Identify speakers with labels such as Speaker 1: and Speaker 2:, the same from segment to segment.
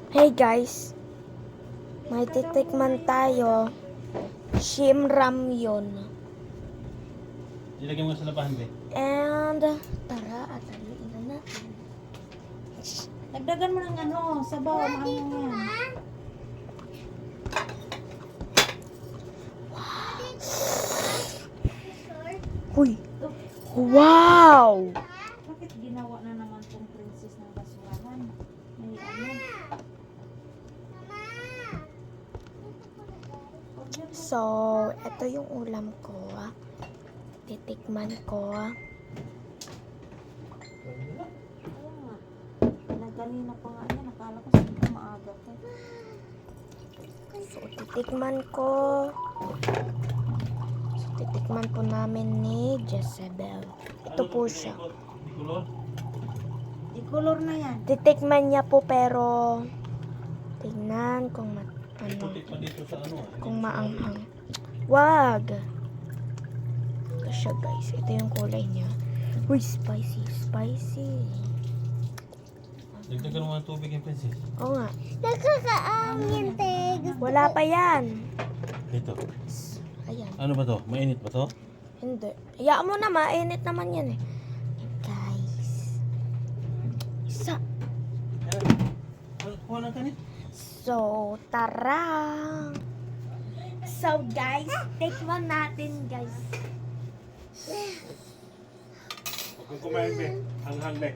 Speaker 1: Hey guys, may titikman tayo. Shim Ramyun.
Speaker 2: Ilagay mo sa labahan, be.
Speaker 1: And, tara, at haluin na natin.
Speaker 3: Dagdagan mo ng sabaw, maangang yan.
Speaker 1: Huy! Wow!
Speaker 3: Bakit ginawa na naman tong princess ng basurahan? May
Speaker 1: So, ito yung ulam ko. Titikman ko.
Speaker 3: Kanina pa nga yan, nakala ko saan ka maaga ka.
Speaker 1: So, titikman ko. So, titikman po namin ni Jezebel. Ito po siya.
Speaker 2: Kulor?
Speaker 3: I-color na yan.
Speaker 1: Titikman niya po pero tingnan kung
Speaker 2: Putik pa dito sa
Speaker 1: kung maanghang. Wag! Ito siya guys. Ito yung kulay niya. Uy, spicy. Spicy.
Speaker 2: Dagdagan mo ng tubig yung princess.
Speaker 1: Oo nga.
Speaker 4: Nakakaangin, Teg.
Speaker 1: Wala pa yan.
Speaker 2: Dito.
Speaker 1: Ayan.
Speaker 2: Ano ba to? Mainit ba to?
Speaker 1: Hindi. Hayaan mo na, mainit naman yan eh. Guys. Isa.
Speaker 2: Kuha ng kanit.
Speaker 1: So, tara. So, guys, tikman natin, guys.
Speaker 2: Huwag kang kumain, be. Hanghang, be.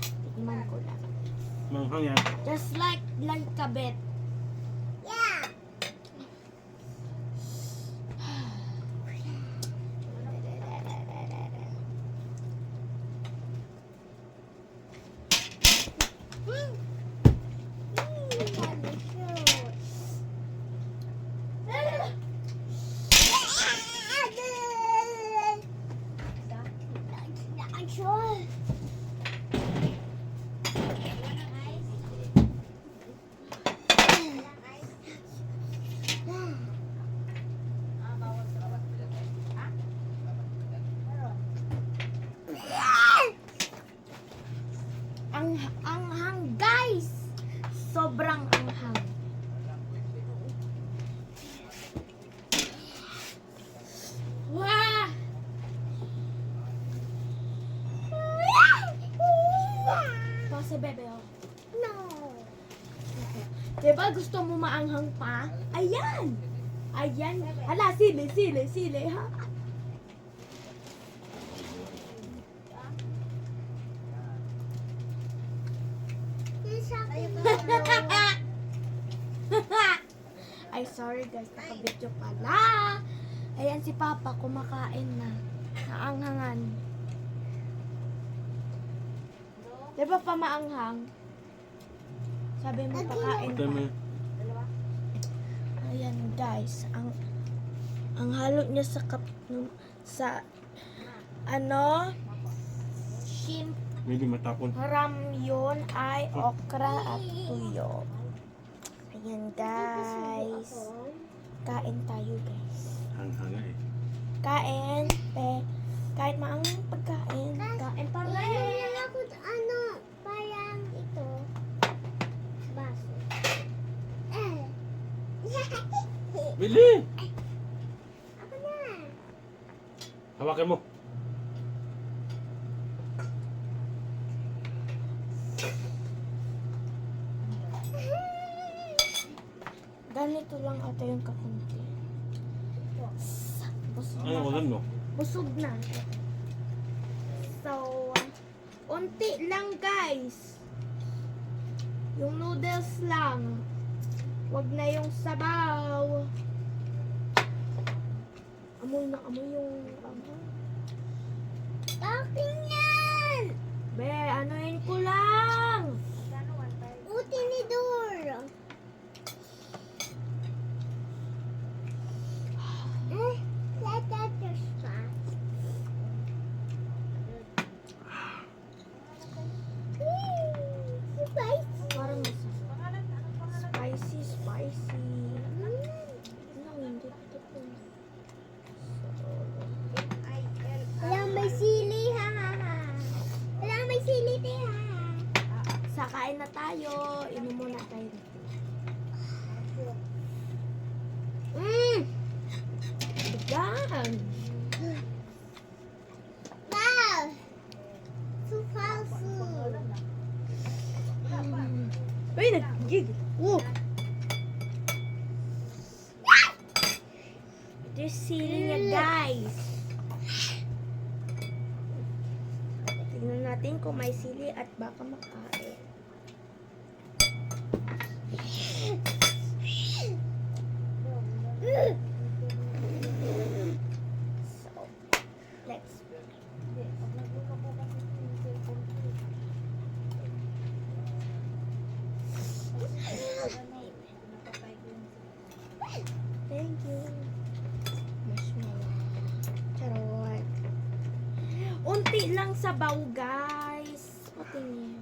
Speaker 1: Tikman ko lang.
Speaker 2: Manghang yan.
Speaker 1: Just like kabet.
Speaker 4: Yeah.
Speaker 1: Anghang, guys. Sobrang anghang. Wah! Ito si Bebe, oh.
Speaker 4: No.
Speaker 1: Diba gusto mo maanghang pa? Ayan! Ayan. Hala, sili, ha? Ay, sorry guys, naka-video pala. Ayan si Papa, kumakain na. Naanghangan. Diba pa maanghang? Sabi mo pakain
Speaker 2: Ito
Speaker 1: pa.
Speaker 2: mo.
Speaker 1: Ayan guys, ang halo niya sa shrimp
Speaker 2: Hindi matapon.
Speaker 1: ramyun ay okra at tuyo. Ayan guys. Kain tayo guys.
Speaker 2: Hanghang eh.
Speaker 1: Kain. Kahit maang pagkain. Kain pa rin.
Speaker 4: Ako, parang ito. Baso.
Speaker 2: Bili!
Speaker 4: Ako na.
Speaker 2: Hawakan mo.
Speaker 1: Ganito lang ata yung kakunti.
Speaker 2: Ano, walan mo?
Speaker 1: Busog na. So, unti lang guys. Yung noodles lang. Wag na yung sabaw. Amoy na amoy yung
Speaker 4: Akin yan.
Speaker 1: Be, anuin ko lang.
Speaker 4: Utinidor. Let that just pass. Spicy.
Speaker 1: Parang spicy. No, hindi ito po.
Speaker 4: Alam, may sili, ha. Alam, may sili, ha.
Speaker 1: Sa kain na tayo. Inom muna tayo. Uy, nag-gig. Ito yung sili niya, guys. Tingnan natin kung may sili at baka makain. So, let's
Speaker 3: Hindi, pag nagluto ko kasi yung cellphone ko. Napatay ko yung
Speaker 1: Thank you. Marshmallow. Charot. Unti lang sabaw, guys. Patingin.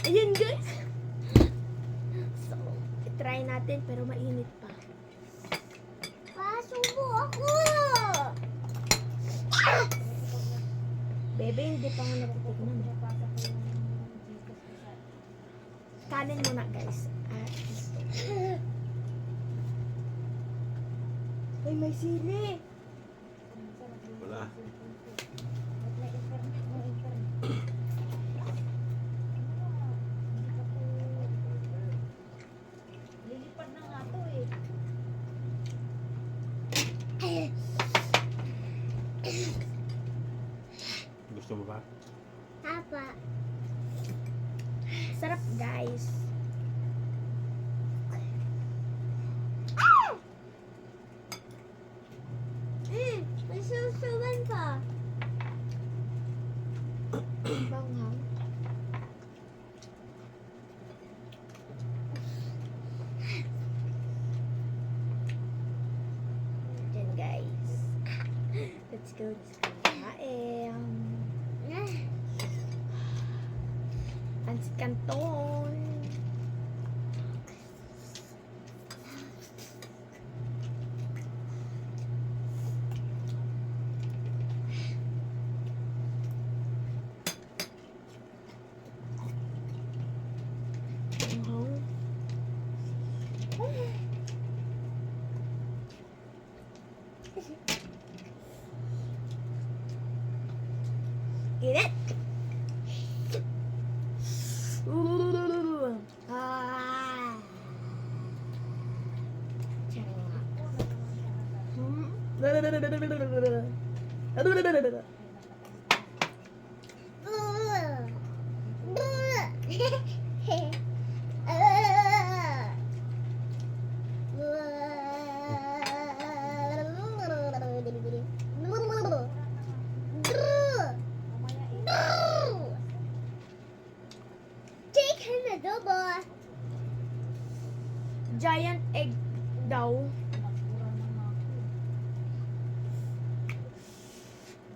Speaker 1: Ayan, guys. So, try natin pero mainit pa.
Speaker 4: Pasubo ako!
Speaker 1: Bebe, hindi pa nga natitignan.
Speaker 3: napasa ko yung Jesus ko sa
Speaker 1: Kanin muna, guys. Ay, may sili.
Speaker 2: Wala.
Speaker 3: may internet, no internet. Lilipad na nga to eh.
Speaker 2: Gusto mo ba?
Speaker 4: Apa.
Speaker 1: Sarap, guys.
Speaker 4: May susuban pa.
Speaker 1: Banghang. Yan, guys. Let's go. Kain. Pansit Canton. Banghang. Init! Ah. Charot.
Speaker 4: Chicken adobo.
Speaker 1: Giant egg daw.
Speaker 3: Nagpura na nga ako.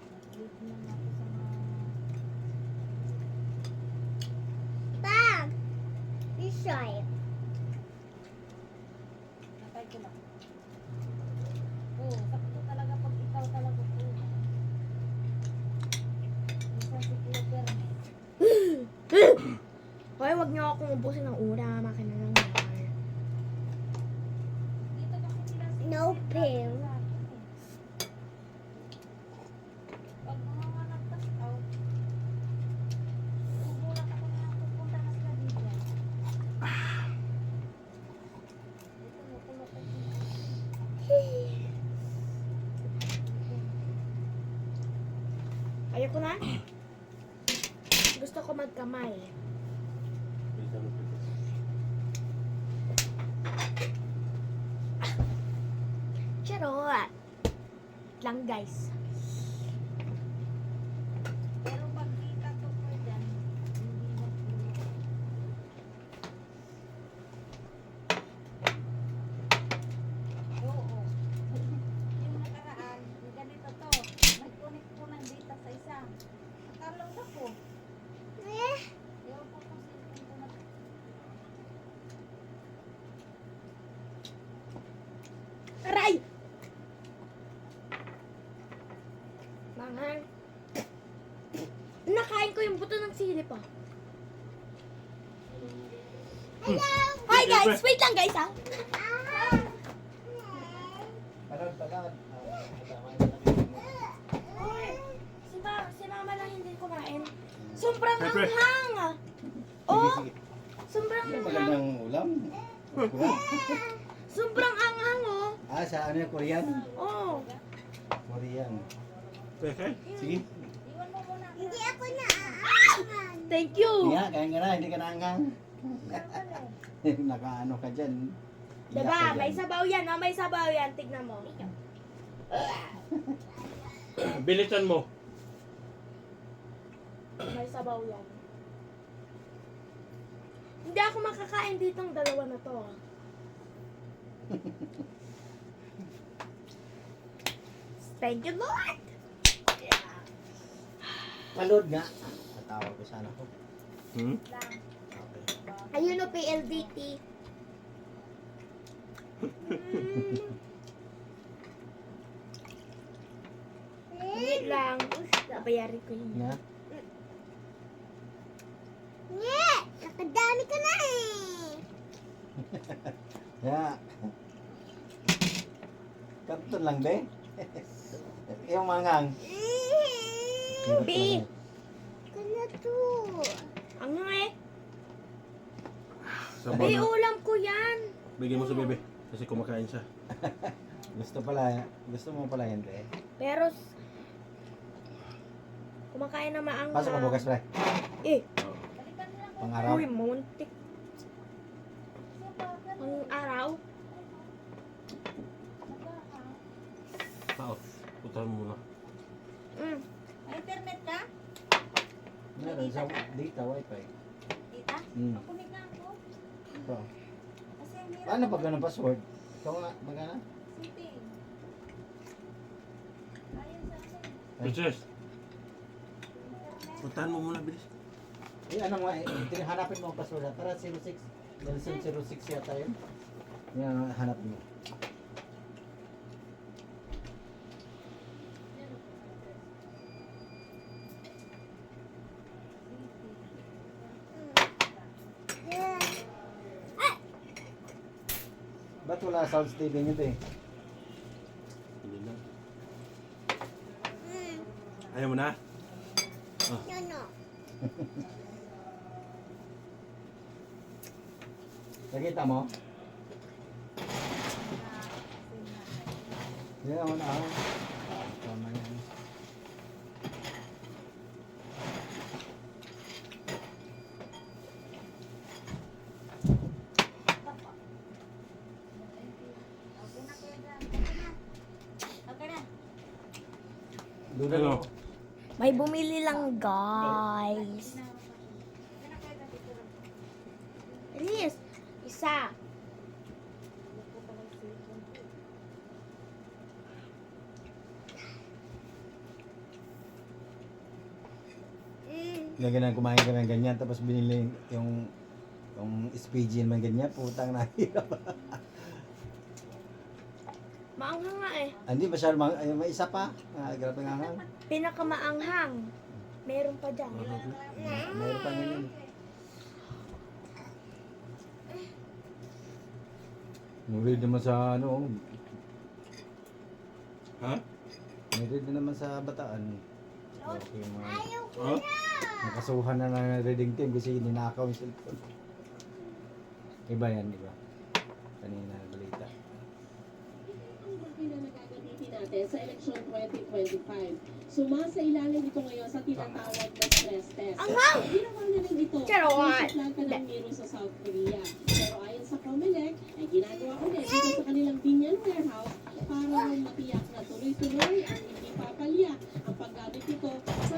Speaker 3: Nag-leave na nga ako sa mga
Speaker 4: Bag. Isay.
Speaker 3: natay ko lang. Oo, sakto talaga pag ikaw talaga po. Isa si Kuya Bernie.
Speaker 1: Hoy, wag niyo akong ubusin ng ulam. Akin na lang yan.
Speaker 3: Dito kasi sila si
Speaker 4: No pill.
Speaker 3: Pag mga nagtas-out, subulat ako na pupunta na sila dito. Dito, nakulok ko
Speaker 1: Ayoko na. Gusto ko magkamay.
Speaker 2: Bilisan mo, Princess.
Speaker 1: Charot. Lang, guys.
Speaker 3: Pero pag kita ko po dyan, hindi nagpulok. Oo. Yung nakaraan, ganito to. Nag-connect po ng data sa isa. Nakalaw na po. Ewan po kung sino po na.
Speaker 1: Aray! Manghang. Nakain ko yung buto ng sili pa. Hi guys! Wait lang guys ha! Si mama lang hindi kumain. Sobrang
Speaker 2: Siyempre.
Speaker 1: anghang! Oh,
Speaker 2: sige.
Speaker 1: Sobrang
Speaker 5: Ano
Speaker 1: anghang.
Speaker 5: magandang ulam? Kuha.
Speaker 1: Sobrang anghang, oh.
Speaker 5: Sa ano yung Korean?
Speaker 1: Oh.
Speaker 5: Korean.
Speaker 2: Okay.
Speaker 5: Sige.
Speaker 3: Iwan mo muna.
Speaker 4: Hindi ako naaaman.
Speaker 1: Thank you.
Speaker 5: Kaya, kaya nga na, hindi ka naangang. Nakaano ka dyan. Iyak
Speaker 1: Diba?
Speaker 5: ka
Speaker 1: May
Speaker 5: dyan.
Speaker 1: sabaw yan, oh. May sabaw yan. Tignan mo.
Speaker 2: Bilisan mo.
Speaker 1: May sabaw yan. Hindi ako makakain ditong dalawa na to, ah. Thank you, Lord!
Speaker 5: Palod nga. Natawag ko sana ko.
Speaker 2: Hmm?
Speaker 5: Okay.
Speaker 1: Ayun o, PLDT. Wait lang. Nabayarin ko yun.
Speaker 5: Nga.
Speaker 4: Nye! Nakadami ka na eh.
Speaker 5: Kaya. Kapton lang, be. Yung mangang.
Speaker 1: B.
Speaker 4: Kana to.
Speaker 1: Ang nga eh.
Speaker 2: Sabaw
Speaker 1: May
Speaker 2: na.
Speaker 1: ulam ko yan.
Speaker 2: Bigyan mo sa bebe. Kasi kumakain siya.
Speaker 5: Gusto mo pala yan, be.
Speaker 1: Pero, kumakain na maanghang.
Speaker 5: Pasok ka bukas, pre.
Speaker 1: Eh,
Speaker 3: Balikan mo lang.
Speaker 5: Pang-araw.
Speaker 1: uy, muntik. Ang araw.
Speaker 2: Tao. Putahan mo muna.
Speaker 1: Mm.
Speaker 3: May internet ka?
Speaker 5: Meron sa data, wifi.
Speaker 3: Tita?
Speaker 5: Hmm.
Speaker 3: Makunig na ako.
Speaker 5: Ito.
Speaker 3: Kasi ang hirap.
Speaker 5: Paano pag ganun password? Ikaw nga, magana?
Speaker 3: Setting. Ayun sa akin.
Speaker 2: Princess. Putahan mo muna, bilis.
Speaker 5: Ano mo, hanapin mo ang password. Tara, 06. Nelson 06 yata yun. Yan, hanap mo.
Speaker 4: Yeah.
Speaker 5: Ba't wala sound stable nyo eh?
Speaker 2: Hindi na.
Speaker 4: Mm.
Speaker 2: Ayaw mo na?
Speaker 4: No, no.
Speaker 5: Nakita mo? Yan naman ako. Tama yan.
Speaker 3: Okay na kuya dyan. Okay na.
Speaker 5: Duda
Speaker 2: Ano?
Speaker 5: mo.
Speaker 1: May bumili lang, guys.
Speaker 3: Okay na kuya dyan. Dito lang.
Speaker 1: Alis. Isa.
Speaker 5: Ganyan kumain ka ng ganyan tapos binili yung SPG naman ganyan, putang nahirap.
Speaker 1: Maanghang nga eh.
Speaker 5: Hindi masyado may isa pa. Grabe nga nga.
Speaker 1: Pinakamaanghang. Meron pa dyan.
Speaker 5: Mayroon pa ganyan. Murid naman sa ano.
Speaker 2: Ha?
Speaker 5: Murid naman sa Bataan. Okay, mga
Speaker 2: Oh?
Speaker 5: nakasuhan na ng reading team kasi ninakaw yung cellphone. Iba yan, di ba? Kanina balita.
Speaker 6: na nagagamitin natin sa eleksyon 2025. Sumasa ilalim ito ngayon sa tinatawag na stress test.
Speaker 1: Anghang!
Speaker 6: Ginawa na rin ito
Speaker 1: Charot!
Speaker 6: sa planta ng Miro sa South Korea. Pero ayon sa Comelec, ay ginagawa ulit dito sa kanilang Binyan warehouse para matiyak na tuloy-tuloy ang hindi papalya ang paggamit nito sa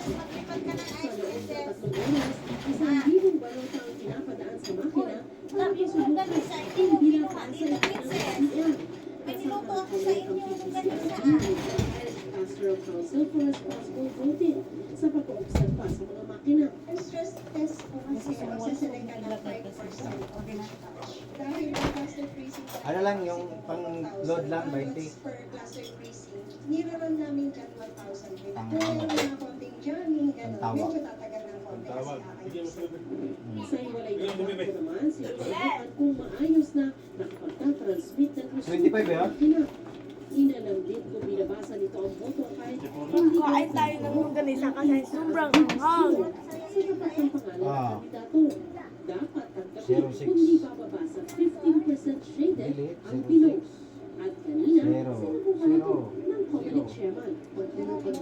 Speaker 3: Maglipad ka ng
Speaker 6: sa loob
Speaker 3: ICSS.
Speaker 6: ng 3 oras, 1,000 balota ang pinapadaan sa makina para masubukan hindi lang para sa SDM.
Speaker 3: May niluto ako sa inyo nung ganun
Speaker 6: Pastoral Council for Responsible Voting sa pag-uuksan pa sa mga makina.
Speaker 3: Ang stress test ko kasi magsasalay ka ng 5% o dinatouch. Dahil ang cluster freezing
Speaker 5: Ano lang yung pang-load lang, 20.
Speaker 3: per cluster freezing, niraram namin dyan 1,000.
Speaker 5: Tama.
Speaker 3: Kung meron mga konting jamming, gano'n,
Speaker 5: Ang tawag.
Speaker 3: medyo tatagal ng konti kasi
Speaker 2: Bigyan mo sa bebe.
Speaker 6: Sa hiwalay na bangko naman, sinusubukan kung maayos na nakapagta-transmit ng
Speaker 5: 25 ba?
Speaker 6: makina. Inalambit kung binabasa nito ang boto kahit hindi
Speaker 1: Kain tayo ng longganisa kasi sobrang anghang.
Speaker 6: sa tapat ng pangalan
Speaker 5: Ah.
Speaker 6: kandidato. Dapat ang
Speaker 5: 06.
Speaker 6: kung di bababa sa 15% shaded
Speaker 5: Dili,
Speaker 6: ang Pinoy.
Speaker 5: 06.
Speaker 6: At kanina,
Speaker 5: Zero.
Speaker 6: sinubukan
Speaker 5: Zero.
Speaker 6: ng Comelec
Speaker 5: Zero.
Speaker 6: chairman.
Speaker 7: Pag ginamit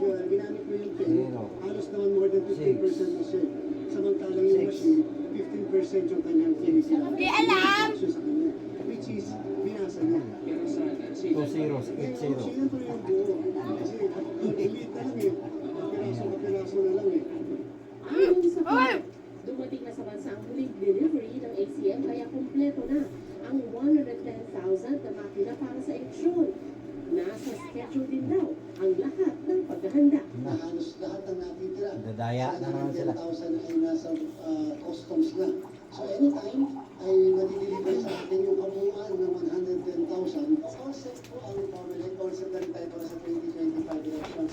Speaker 7: mo yung pen,
Speaker 5: Zero.
Speaker 7: halos naman more than 15% na siya. Samantalang yung
Speaker 5: Six.
Speaker 7: machine, 15% yung kanyang kinikita.
Speaker 4: Hindi alam.
Speaker 7: Sa kanya, which is, binasa niya.
Speaker 5: 2-0, 8-0.
Speaker 7: Siyempre yung buo. Kasi, ang elite na lang eh. Piraso na lang eh.
Speaker 6: Ayon sa Comelec, dumating na sa bansa ang huling delivery ng ACM kaya kumpleto na ang 110,000 na makina para sa eleksyon. Nasa schedule din daw ang lahat ng paghahanda.
Speaker 7: Na halos lahat ng natitira.
Speaker 5: Dadaya na naman sila.
Speaker 7: 10,000 ay nasa customs na. So anytime ay nadideliver sa atin yung kabuuan ng 110,000. Concept po ang Comelec, concept na rin tayo para sa 2025 elections.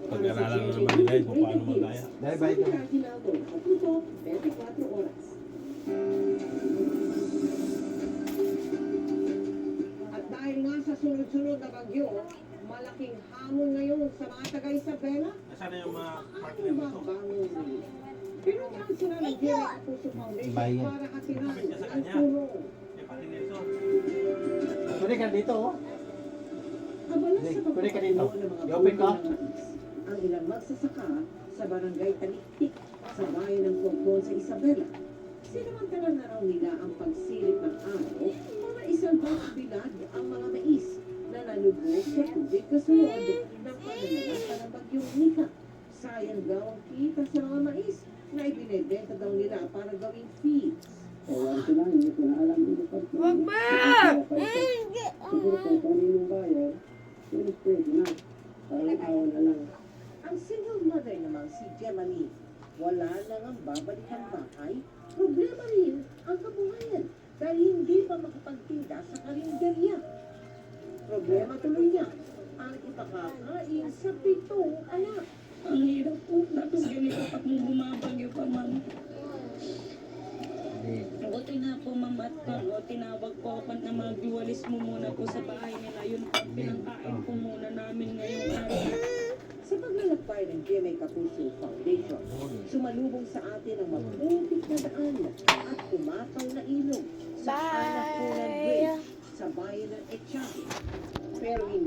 Speaker 2: Pag-aralan na naman nila yun kung paano magdaya.
Speaker 5: Dahil ba ito?
Speaker 6: Cardinaldo, Caputo, 24 oras.
Speaker 8: At dahil nga sa sunod-sunod na bagyo, malaking hamon ngayon sa mga taga-Isabela.
Speaker 2: Nasaan na yung mga partner
Speaker 8: Ang
Speaker 2: nito?
Speaker 8: babangon. Pinuntahan sila ng Jerry Apuso Foundation
Speaker 5: Bayan.
Speaker 8: para hatiran
Speaker 2: Kapit niya sa
Speaker 8: ang
Speaker 2: kanya.
Speaker 8: tulong.
Speaker 2: Eh, pati nito.
Speaker 5: Kunin ka dito, oh.
Speaker 6: Abala
Speaker 5: Hey,
Speaker 6: sa
Speaker 5: kunin ka dito.
Speaker 6: pagpapagawa ng mga
Speaker 5: I-open ko.
Speaker 6: puno ng mais, ang ilang magsasaka sa barangay Taliktik sa bayan ng Cogon sa Isabela. Sinamantala na raw nila ang pagsilip ng araw para isalbang bilad ang mga mais na nalubog sa tubig kasunod ng pananalasa ng bagyong Nika. Sayang daw ang kita sa mga mais na ibinebenta daw nila para gawing feeds.
Speaker 7: Wag ba? Siguro kung kunin yung bayar, pwede na. Parang awa na lang.
Speaker 8: Ang single mother namang si Gemma Lee, wala nang ang babalik ang bahay. Problema rin ang kabuhayan dahil hindi pa makapagtinda sa karinderya. Problema tuloy niya ang ipakakain sa 7 anak.
Speaker 9: Ang hirap po. Tapos ganito pa kung bumabagyo pa, ma'am.
Speaker 5: Hindi.
Speaker 9: Buti nga po, ma'am, at tinawag po ako na magdiwalis mo muna po sa bahay nila. Yun po, pinangkain po muna namin ngayong araw.
Speaker 8: Sa paglalakbay ng GMA Kapuso Foundation, sumalubong sa atin ang maputik na daan at kumataw na ilog sa anak po ng
Speaker 1: Bye!
Speaker 8: bridge sa bayan ng Echaque. Pero hindi